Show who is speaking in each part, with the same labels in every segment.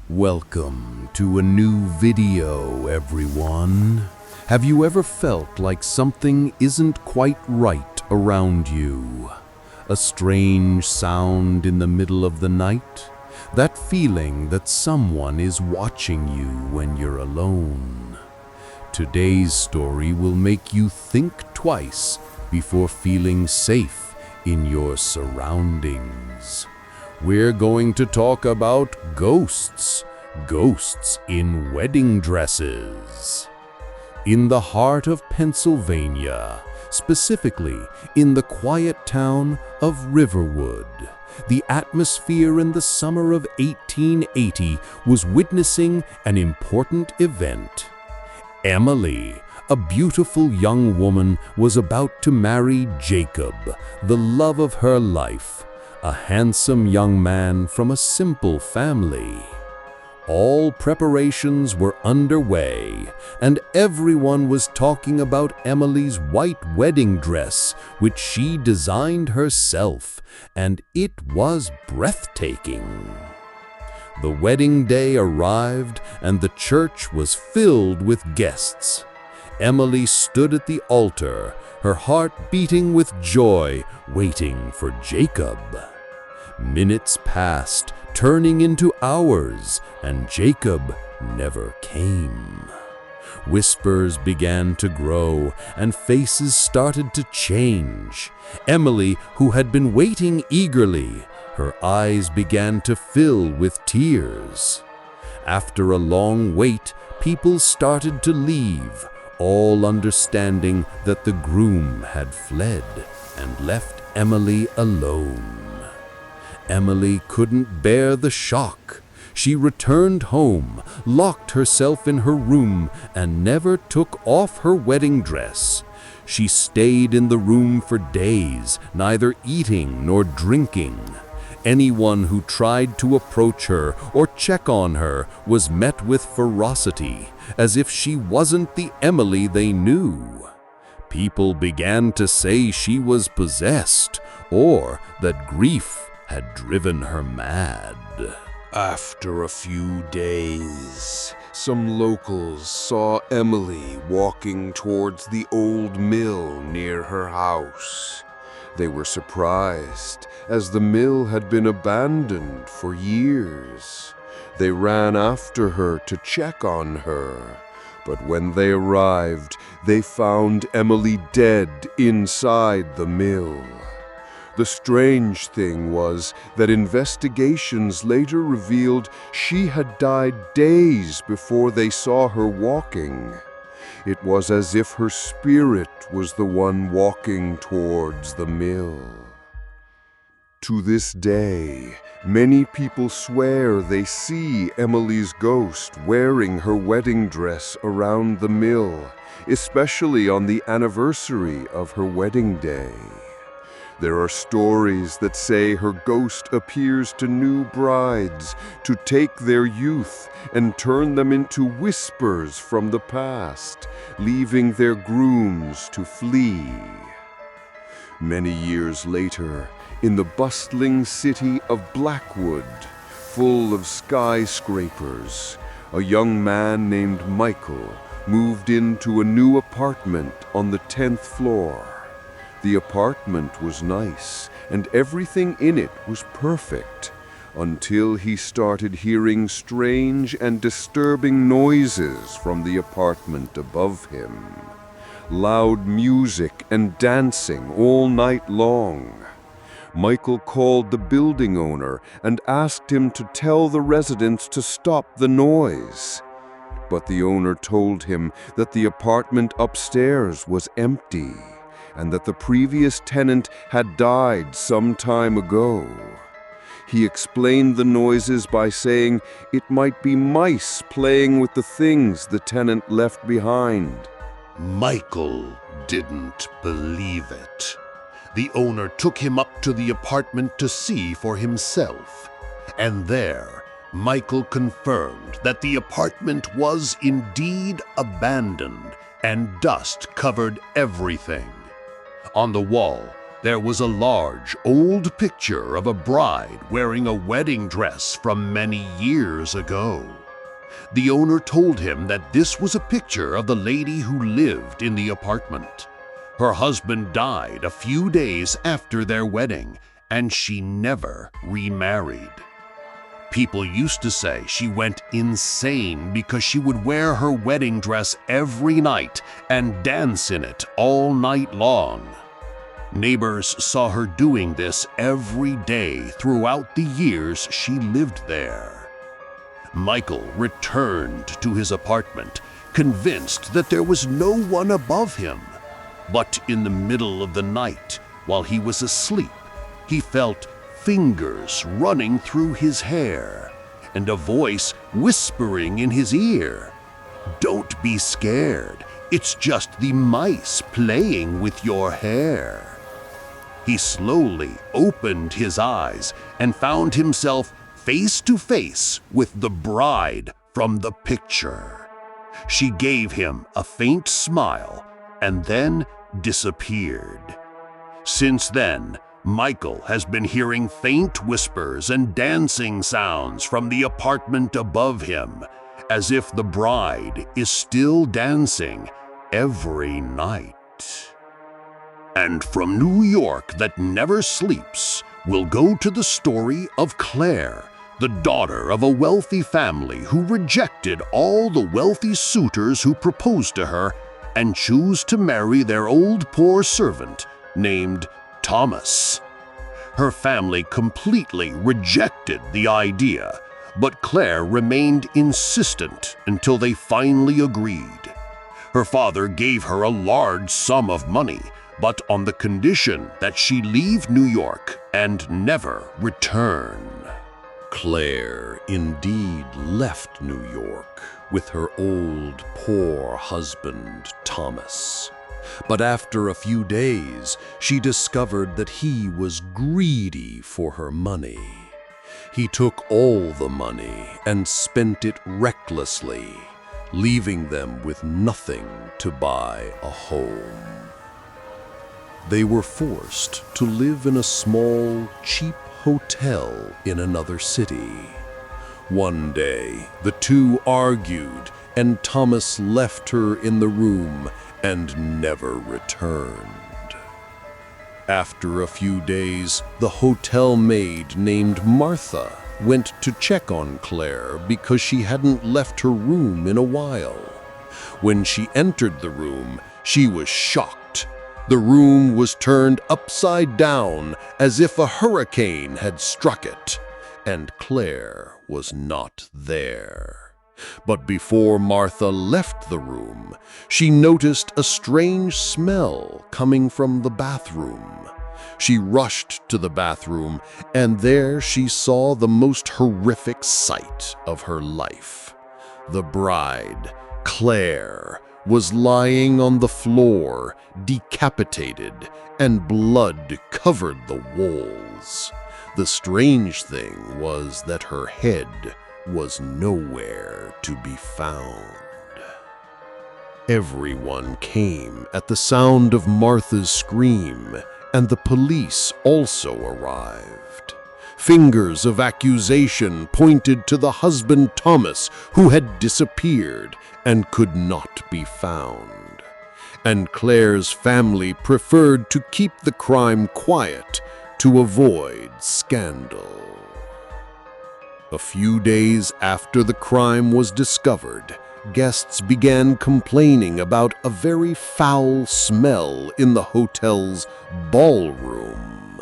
Speaker 1: Welcome to a new video, everyone. Have you ever felt like something isn't quite right around you? A strange sound in the middle of the night? That feeling that someone is watching you when you're alone? Today's story will make you think twice before feeling safe in your surroundings. We're going to talk about ghosts in wedding dresses. In the heart of Pennsylvania, specifically in the quiet town of Riverwood, the atmosphere in the summer of 1880 was witnessing an important event. Emily, a beautiful young woman, was about to marry Jacob, the love of her life, a handsome young man from a simple family. All preparations were underway, and everyone was talking about Emily's white wedding dress, which she designed herself, and it was breathtaking. The wedding day arrived, and the church was filled with guests. Emily stood at the altar, her heart beating with joy, waiting for Jacob. Minutes passed, turning into hours, and Jacob never came. Whispers began to grow, and faces started to change. Emily, who had been waiting eagerly, her eyes began to fill with tears. After a long wait, people started to leave, all understanding that the groom had fled and left Emily alone. Emily couldn't bear the shock. She returned home, locked herself in her room, and never took off her wedding dress. She stayed in the room for days, neither eating nor drinking. Anyone who tried to approach her or check on her was met with ferocity, as if she wasn't the Emily they knew. People began to say she was possessed, or that grief had driven her mad.
Speaker 2: After a few days, some locals saw Emily walking towards the old mill near her house. They were surprised, as the mill had been abandoned for years. They ran after her to check on her, but when they arrived, they found Emily dead inside the mill. The strange thing was that investigations later revealed she had died days before they saw her walking. It was as if her spirit was the one walking towards the mill. To this day, many people swear they see Emily's ghost wearing her wedding dress around the mill, especially on the anniversary of her wedding day. There are stories that say her ghost appears to new brides to take their youth and turn them into whispers from the past, leaving their grooms to flee. Many years later, in the bustling city of Blackwood, full of skyscrapers, a young man named Michael moved into a new apartment on the 10th floor. The apartment was nice, and everything in it was perfect, until he started hearing strange and disturbing noises from the apartment above him. Loud music and dancing all night long. Michael called the building owner and asked him to tell the residents to stop the noise. But the owner told him that the apartment upstairs was empty, and that the previous tenant had died some time ago. He explained the noises by saying it might be mice playing with the things the tenant left behind.
Speaker 3: Michael didn't believe it. The owner took him up to the apartment to see for himself, and there, Michael confirmed that the apartment was indeed abandoned, and dust covered everything. On the wall, there was a large, old picture of a bride wearing a wedding dress from many years ago. The owner told him that this was a picture of the lady who lived in the apartment. Her husband died a few days after their wedding, and she never remarried. People used to say she went insane because she would wear her wedding dress every night and dance in it all night long. Neighbors saw her doing this every day throughout the years she lived there. Michael returned to his apartment, convinced that there was no one above him. But in the middle of the night, while he was asleep, he felt fingers running through his hair and a voice whispering in his ear, "Don't be scared, it's just the mice playing with your hair." He slowly opened his eyes and found himself face to face with the bride from the picture. She gave him a faint smile and then disappeared. Since then, Michael has been hearing faint whispers and dancing sounds from the apartment above him, as if the bride is still dancing every night. And from New York that never sleeps, we'll go to the story of Claire, the daughter of a wealthy family who rejected all the wealthy suitors who proposed to her and chose to marry their old poor servant named Thomas. Her family completely rejected the idea, but Claire remained insistent until they finally agreed. Her father gave her a large sum of money, but on the condition that she leave New York and never return.
Speaker 1: Claire indeed left New York with her old, poor husband, Thomas. But after a few days, she discovered that he was greedy for her money. He took all the money and spent it recklessly, leaving them with nothing to buy a home. They were forced to live in a small, cheap hotel in another city. One day, the two argued, and Thomas left her in the room and never returned. After a few days, the hotel maid named Martha went to check on Claire because she hadn't left her room in a while. When she entered the room, she was shocked. The room was turned upside down as if a hurricane had struck it, and Claire was not there. But before Martha left the room, she noticed a strange smell coming from the bathroom. She rushed to the bathroom, and there she saw the most horrific sight of her life. The bride, Claire, was lying on the floor, decapitated, and blood covered the walls. The strange thing was that her head was nowhere to be found. Everyone came at the sound of Martha's scream, and the police also arrived. Fingers of accusation pointed to the husband Thomas, who had disappeared and could not be found. And Claire's family preferred to keep the crime quiet to avoid scandal. A few days after the crime was discovered, guests began complaining about a very foul smell in the hotel's ballroom.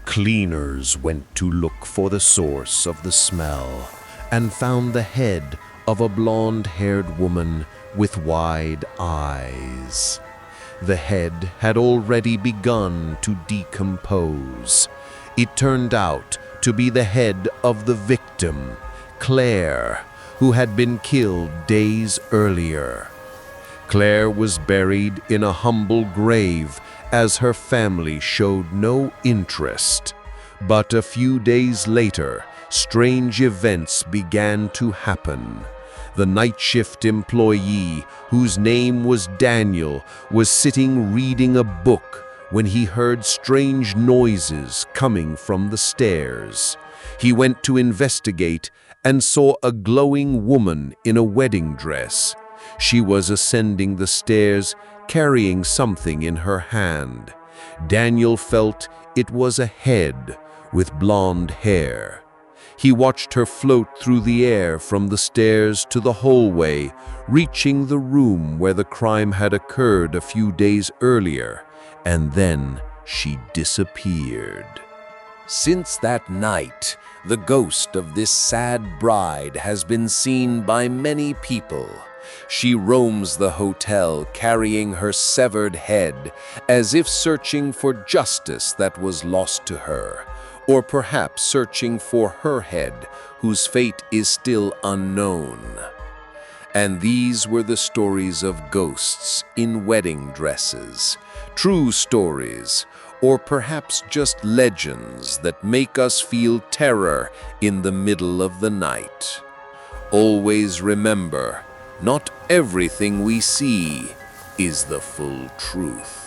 Speaker 1: Cleaners went to look for the source of the smell and found the head of a blonde-haired woman with wide eyes. The head had already begun to decompose. It turned out to be the head of the victim, Claire, who had been killed days earlier. Claire was buried in a humble grave as her family showed no interest. But a few days later, strange events began to happen. The night shift employee, whose name was Daniel, was sitting reading a book when he heard strange noises coming from the stairs. He went to investigate and saw a glowing woman in a wedding dress. She was ascending the stairs, carrying something in her hand. Daniel felt it was a head with blonde hair. He watched her float through the air from the stairs to the hallway, reaching the room where the crime had occurred a few days earlier, and then she disappeared. Since that night, the ghost of this sad bride has been seen by many people. She roams the hotel carrying her severed head, as if searching for justice that was lost to her, or perhaps searching for her head, whose fate is still unknown. And these were the stories of ghosts in wedding dresses, true stories, or perhaps just legends that make us feel terror in the middle of the night. Always remember, not everything we see is the full truth.